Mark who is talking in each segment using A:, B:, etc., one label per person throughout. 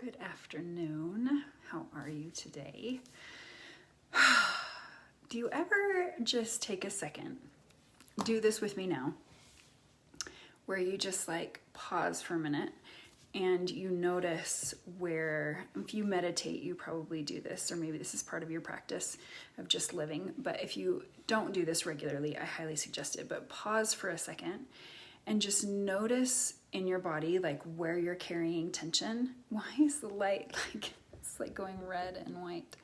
A: Good afternoon. How are you today? Do you ever just take a second? Do this with me now, where you just like pause for a minute and you notice where, if you meditate, you probably do this, or maybe this is part of your practice of just living. But if you don't do this regularly, I highly suggest it. But pause for a second and just notice in your body, like where you're carrying tension. Why is the light like, it's like going red and white?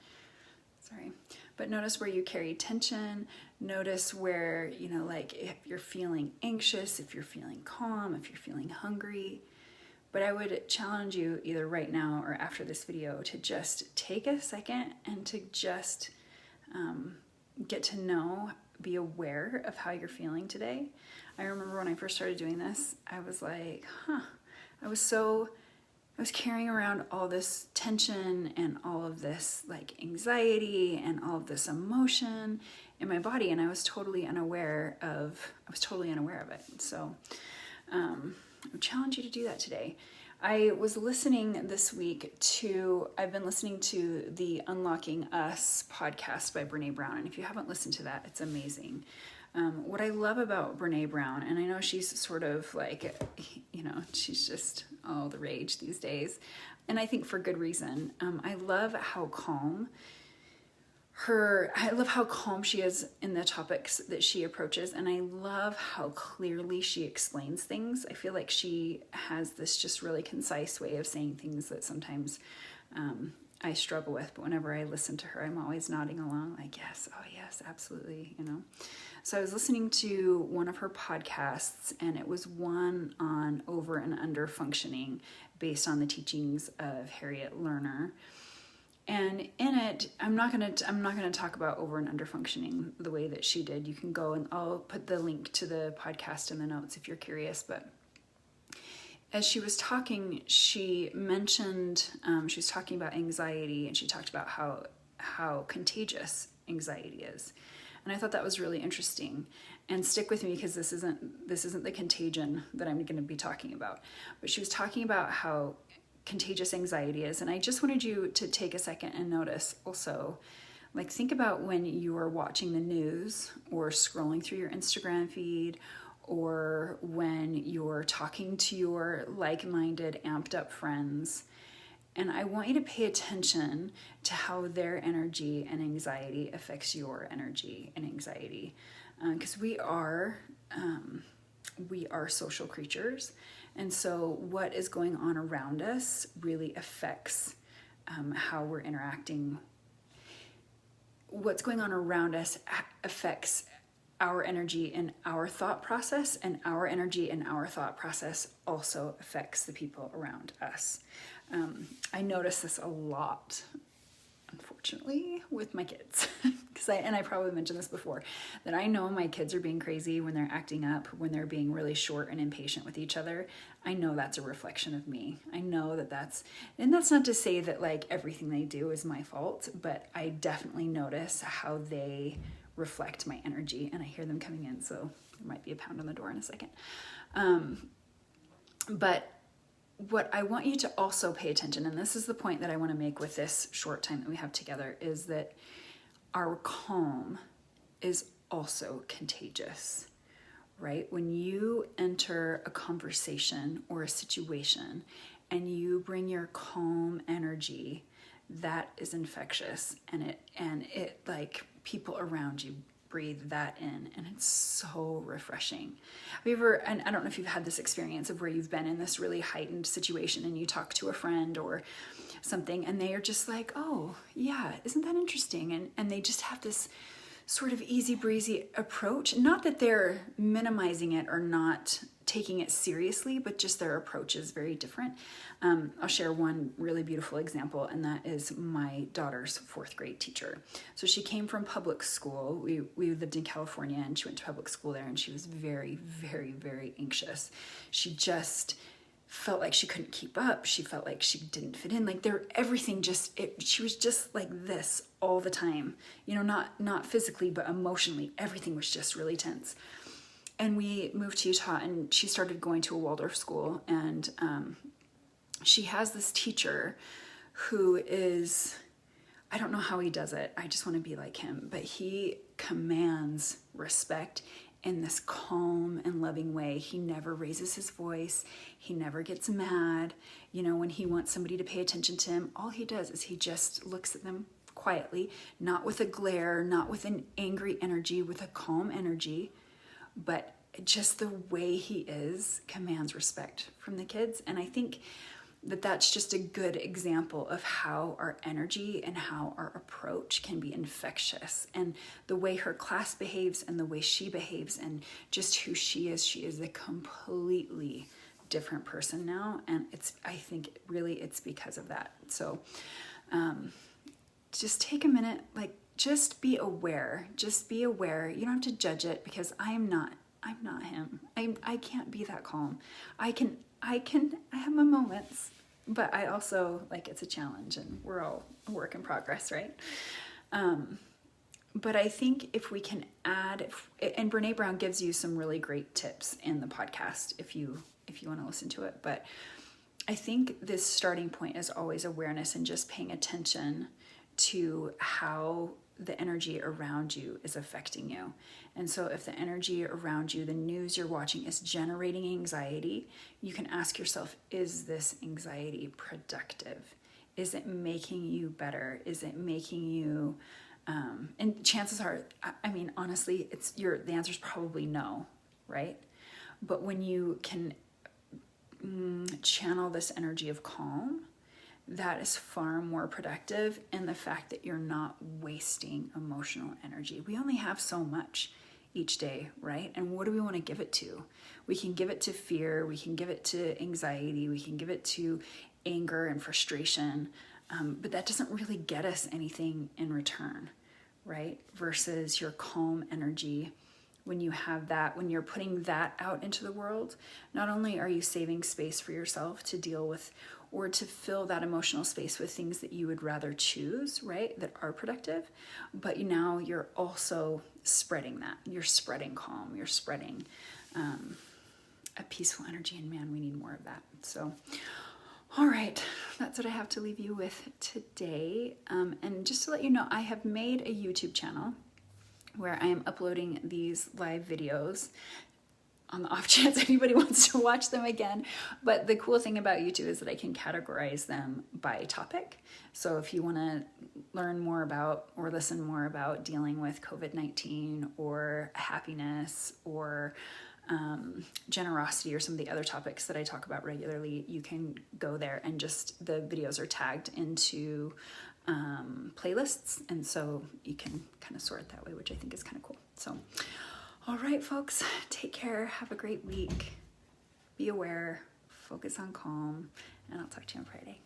A: Sorry. But notice where you carry tension. Notice where, like if you're feeling anxious, if you're feeling calm, if you're feeling hungry. But I would challenge you either right now or after this video to just take a second and to just get to know, be aware of how you're feeling today. I remember when I first started doing this, I was like, I was carrying around all this tension and all of this like anxiety and all of this emotion in my body, and I was totally unaware of it. So I would challenge you to do that today. I was listening this week I've been listening to the Unlocking Us podcast by Brene Brown, and if you haven't listened to that, it's amazing. What I love about Brene Brown, and I know she's sort of like, she's just all the rage these days, and I think for good reason. I love how calm she is in the topics that she approaches, and I love how clearly she explains things. I feel like she has this just really concise way of saying things that sometimes I struggle with, but whenever I listen to her, I'm always nodding along like, yes, oh yes, absolutely, So I was listening to one of her podcasts, and it was one on over and under functioning based on the teachings of Harriet Lerner. And in it, I'm not gonna talk about over and under functioning the way that she did. You can go, and I'll put the link to the podcast in the notes if you're curious. But as she was talking, she mentioned she was talking about anxiety, and she talked about how contagious anxiety is. And I thought that was really interesting. And stick with me, because this isn't the contagion that I'm going to be talking about. But she was talking about how contagious anxiety is, and I just wanted you to take a second and notice also, like think about when you are watching the news or scrolling through your Instagram feed, or when you're talking to your like-minded, amped up friends. And I want you to pay attention to how their energy and anxiety affects your energy and anxiety. Because we are social creatures. And so what is going on around us really affects how we're interacting. What's going on around us affects our energy and our thought process, and our energy and our thought process also affects the people around us. I notice this a lot, unfortunately, with my kids. I probably mentioned this before, that I know my kids are being crazy when they're acting up, when they're being really short and impatient with each other. I know that's a reflection of me. I know that's not to say that like everything they do is my fault, but I definitely notice how they reflect my energy, and I hear them coming in, so there might be a pound on the door in a second. But what I want you to also pay attention, and this is the point that I want to make with this short time that we have together, is that our calm is also contagious, right? When you enter a conversation or a situation and you bring your calm energy, that is infectious, and it like people around you breathe that in, and it's so refreshing. Have you ever, and I don't know if you've had this experience of where you've been in this really heightened situation and you talk to a friend or something, and they are just like, oh yeah, isn't that interesting? And they just have this sort of easy breezy approach. Not that they're minimizing it or not taking it seriously, but just their approach is very different. I'll share one really beautiful example, and that is my daughter's 4th grade teacher. So she came from public school. We lived in California, and she went to public school there, and she was very, very, very anxious. She just felt like she couldn't keep up. She felt like she didn't fit in. Like she was just like this all the time. Not physically, but emotionally. Everything was just really tense. And we moved to Utah, and she started going to a Waldorf school, and she has this teacher who is, I don't know how he does it. I just want to be like him, but he commands respect in this calm and loving way. He never raises his voice. He never gets mad. You know, when he wants somebody to pay attention to him, all he does is he just looks at them quietly, not with a glare, not with an angry energy, with a calm energy, but just the way he is commands respect from the kids. And I think that that's just a good example of how our energy and how our approach can be infectious. And the way her class behaves and the way she behaves and just who she is a completely different person now. And I think really it's because of that. So just take a minute, like just be aware. Just be aware. You don't have to judge it, because I'm not him. I can't be that calm. I have my moments, but I also, like, it's a challenge, and we're all a work in progress, right? But I think if we can add, and Brene Brown gives you some really great tips in the podcast if you want to listen to it. But I think this starting point is always awareness and just paying attention to how the energy around you is affecting you. And so if the energy around you, the news you're watching, is generating anxiety, you can ask yourself, is this anxiety productive? Is it making you better? Is it making you, and chances are, I mean, honestly, the answer is probably no, right? But when you can channel this energy of calm, that is far more productive in the fact that you're not wasting emotional energy. We only have so much each day, right? And what do we want to give it to? We can give it to fear, we can give it to anxiety, we can give it to anger and frustration, but that doesn't really get us anything in return, right? Versus your calm energy. When you have that, when you're putting that out into the world, not only are you saving space for yourself to deal with or to fill that emotional space with things that you would rather choose, right, that are productive, but now you're also spreading that. You're spreading calm, you're spreading a peaceful energy, and man, we need more of that. So, all right, that's what I have to leave you with today. And just to let you know, I have made a YouTube channel where I am uploading these live videos on the off chance anybody wants to watch them again. But the cool thing about YouTube is that I can categorize them by topic. So if you want to learn more about or listen more about dealing with COVID-19 or happiness or generosity or some of the other topics that I talk about regularly, you can go there, and just the videos are tagged into playlists, and so you can kind of sort it that way, which I think is kind of cool. So all right, folks, take care, have a great week, be aware, focus on calm, and I'll talk to you on Friday.